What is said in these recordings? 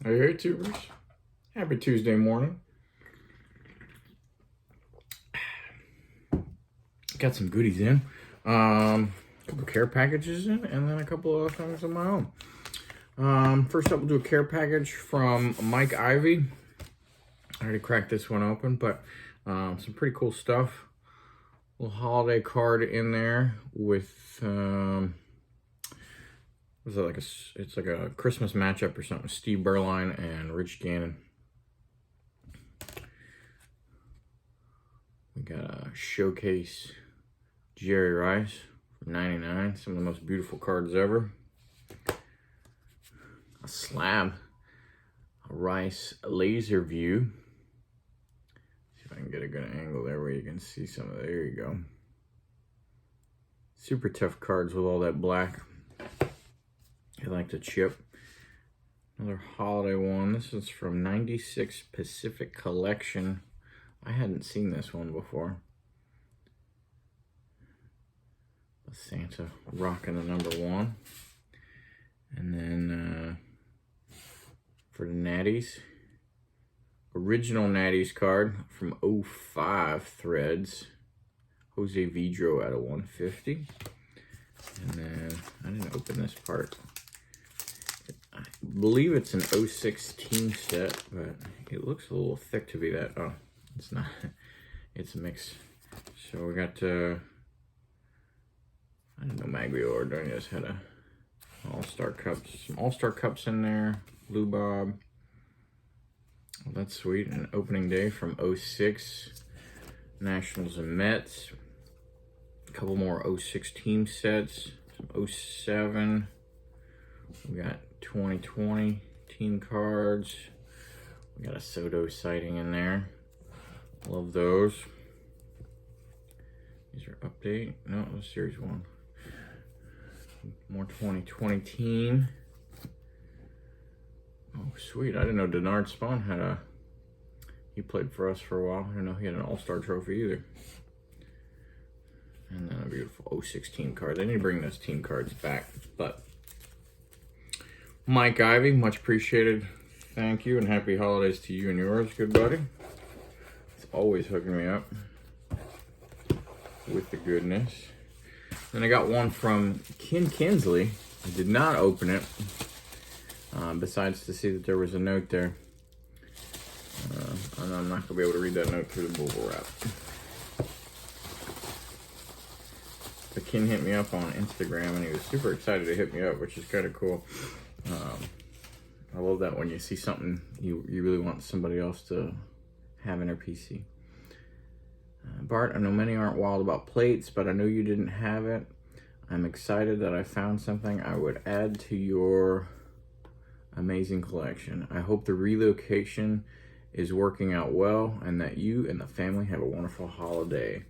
Hey, YouTubers. Happy Tuesday morning. Got some goodies in. A couple care packages in, and then a couple of things of my own. First up, we'll do a care package from Mike Ivy. I already cracked this one open, but some pretty cool stuff. Little holiday card in there with was it like it's like a Christmas matchup or something. Steve Berline and Rich Gannon. We got a showcase Jerry Rice for 99. Some of the most beautiful cards ever. A slab, a Rice laser view. See if I can get a good angle there where you can see some of it. There you go. Super tough cards with all that black. I like the chip. Another holiday one. This is from 96 Pacific Collection. I hadn't seen this one before. Santa rocking the number 1. And then for the Natties, original Natties card from 05 Threads. Jose Vidro out of 150. And then, I didn't open this part. I believe it's an 06 team set, but it looks a little thick to be that. Oh, it's not. It's mixed. So we got, I didn't know Maglio or Ordonez had a All-Star Cups. Some All-Star Cups in there. Blue Bob. Well, that's sweet. An opening day from 06. Nationals and Mets. A couple more 06 team sets. Some 07. We got 2020 team cards. We got a Soto sighting in there. Love those. These are update. No, it was Series 1. More 2020 team. Oh, sweet. I didn't know Denard Spawn had a... He played for us for a while. I didn't know he had an All-Star trophy either. And then a beautiful 06 team card. They need to bring those team cards back. But Mike Ivy, much appreciated. Thank you, and happy holidays to you and yours, good buddy. It's always hooking me up with the goodness. Then I got one from Ken Kinsley. I did not open it, besides to see that there was a note there. And I'm not going to be able to read that note through the bubble wrap. But Ken hit me up on Instagram, and he was super excited to hit me up, which is kind of cool. I love that when you see something you really want somebody else to have in their PC. Bart, I know many aren't wild about plates, but I know you didn't have it. I'm excited that I found something I would add to your amazing collection. I hope the relocation is working out well and that you and the family have a wonderful holiday.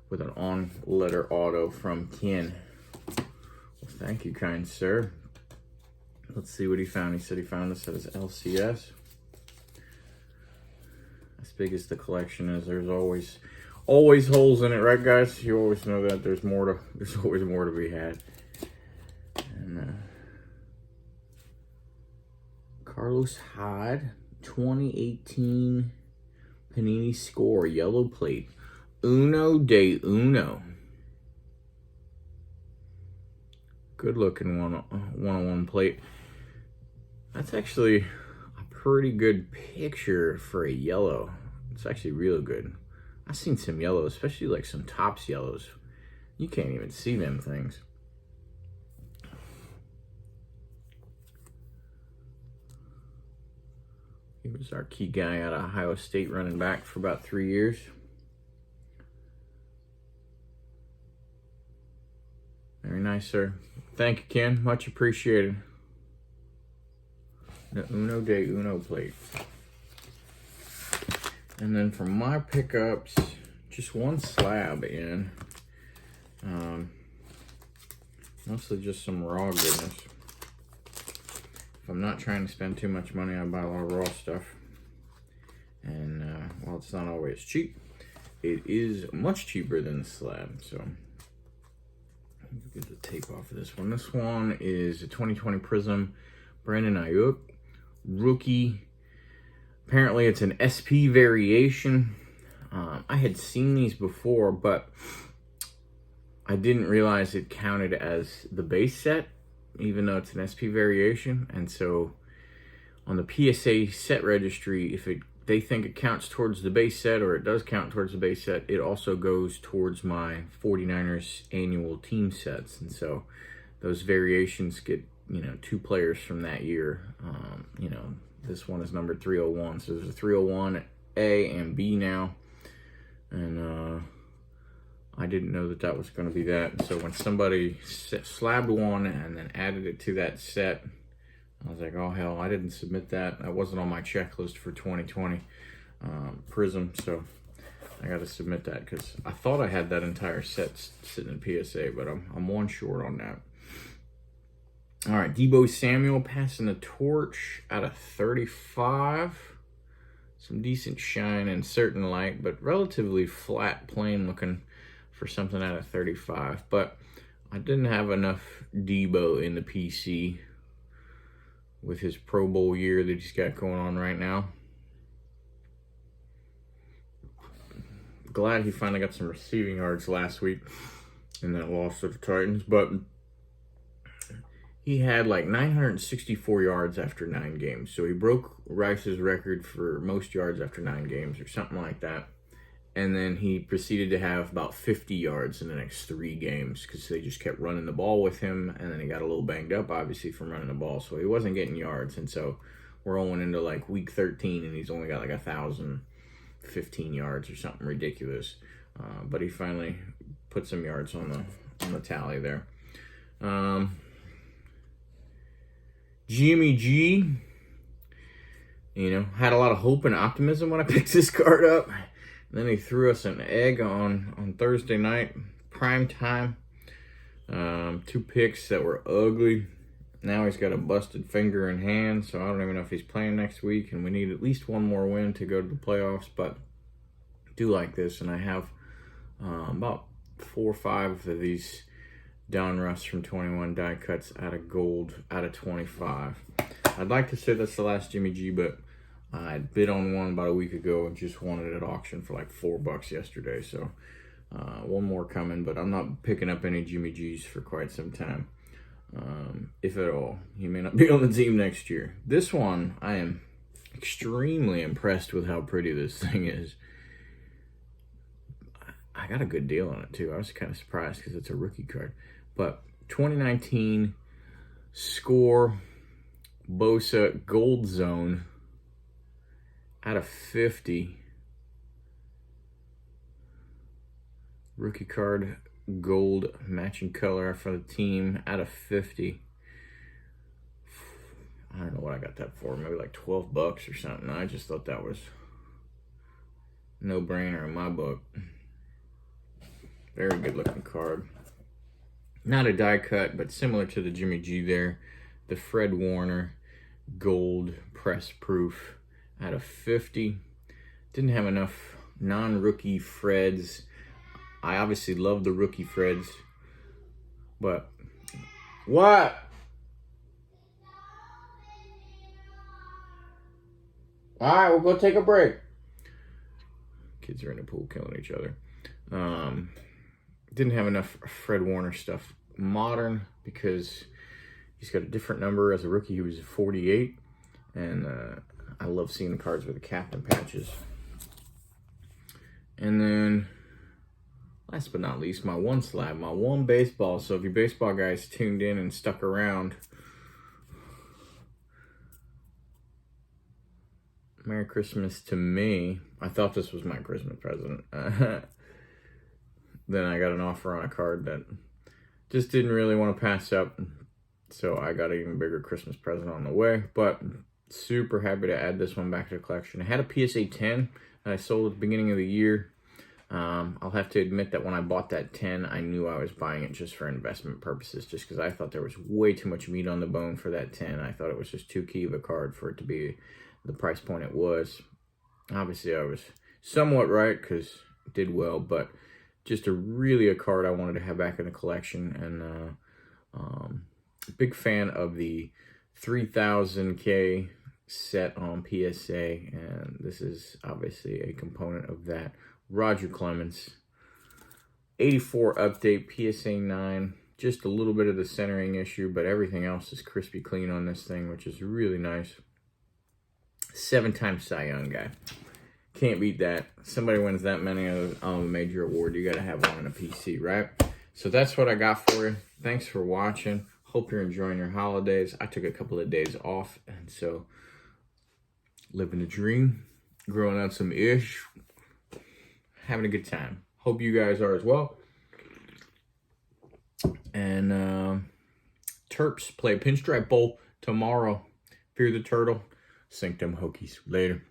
With an on-letter auto from Ken. Well, thank you, kind sir. Let's see what he found. He said he found this at his LCS. As big as the collection is, there's always holes in it, right, guys? You always know that there's always more to be had. And Carlos Hyde, 2018 Panini Score yellow plate, Uno de Uno. Good looking one-on-one plate. That's actually a pretty good picture for a yellow. It's actually real good. I've seen some yellow, especially like some Topps yellows. You can't even see them things. He was our key guy out of Ohio State, running back for about 3 years. Very nice, sir. Thank you, Ken. Much appreciated. The Uno de Uno plate. And then for my pickups, just one slab in. Mostly just some raw goodness. If I'm not trying to spend too much money, I buy a lot of raw stuff. And while it's not always cheap, it is much cheaper than the slab. So get the tape off of this one. This one is a 2020 Prism Brandon Ayuk rookie. Apparently it's an SP variation. I had seen these before, but I didn't realize it counted as the base set, even though it's an SP variation. And so on the PSA set registry, if they think it counts towards the base set, or it does count towards the base set, it also goes towards my 49ers annual team sets. And so those variations get, 2 players from that year. This one is numbered 301. So there's a 301 A and B now. And I didn't know that was going to be that. So when somebody slabbed one and then added it to that set, I was like, oh hell, I didn't submit that. That wasn't on my checklist for 2020 Prism. So I got to submit that because I thought I had that entire set sitting in PSA, but I'm one short on that. All right, Deebo Samuel passing the torch out of 35. Some decent shine and certain light, but relatively flat, plain looking for something out of 35. But I didn't have enough Deebo in the PC with his Pro Bowl year that he's got going on right now. Glad he finally got some receiving yards last week in that loss to the Titans, but he had like 964 yards after 9 games. So he broke Rice's record for most yards after 9 games or something like that. And then he proceeded to have about 50 yards in the next 3 games because they just kept running the ball with him. And then he got a little banged up, obviously, from running the ball. So he wasn't getting yards. And so we're rolling into like week 13 and he's only got like 1,015 yards or something ridiculous. But he finally put some yards on the tally there. Jimmy G, had a lot of hope and optimism when I picked this card up. And then he threw us an egg on Thursday night, prime time. 2 picks that were ugly. Now he's got a busted finger and hand, so I don't even know if he's playing next week. And we need at least one more win to go to the playoffs. But I do like this, and I have about 4 or 5 of these Donruss from 21 die cuts out of gold out of 25. I'd like to say that's the last Jimmy G, but I bid on one about a week ago and just won it at auction for like $4 yesterday. So one more coming, but I'm not picking up any Jimmy G's for quite some time, if at all. He may not be on the team next year. This one, I am extremely impressed with how pretty this thing is. I got a good deal on it too. I was kind of surprised because it's a rookie card. But 2019 score Bosa Gold Zone out of 50. Rookie card gold matching color for the team out of 50. I don't know what I got that for. Maybe like $12 or something. I just thought that was no brainer in my book. Very good looking card. Not a die cut, but similar to the Jimmy G there. The Fred Warner gold press proof out of 50. Didn't have enough non-rookie Freds. I obviously love the rookie Freds, but what? All right, we'll go take a break. Kids are in the pool killing each other. Didn't have enough Fred Warner stuff modern because he's got a different number. As a rookie, he was a 48. And I love seeing the cards with the captain patches. And then, last but not least, my one slab, my one baseball. So if your baseball guys tuned in and stuck around, Merry Christmas to me. I thought this was my Christmas present. Then I got an offer on a card that just didn't really want to pass up. So I got an even bigger Christmas present on the way. But super happy to add this one back to the collection. I had a PSA 10 that I sold at the beginning of the year. I'll have to admit that when I bought that 10, I knew I was buying it just for investment purposes, just because I thought there was way too much meat on the bone for that 10. I thought it was just too key of a card for it to be the price point it was. Obviously, I was somewhat right because it did well, but just really a card I wanted to have back in the collection. And big fan of the 3000K set on PSA, and this is obviously a component of that. Roger Clemens, 84 update, PSA 9. Just a little bit of the centering issue, but everything else is crispy clean on this thing, which is really nice. 7-time Cy Young guy. Can't beat that. Somebody wins that many of a major award, you got to have one in a PC, right? So that's what I got for you. Thanks for watching. Hope you're enjoying your holidays. I took a couple of days off, and so living the dream, growing out some ish, having a good time. Hope you guys are as well. And Terps play Pinstripe Bowl tomorrow. Fear the Turtle. Sink them Hokies. Later.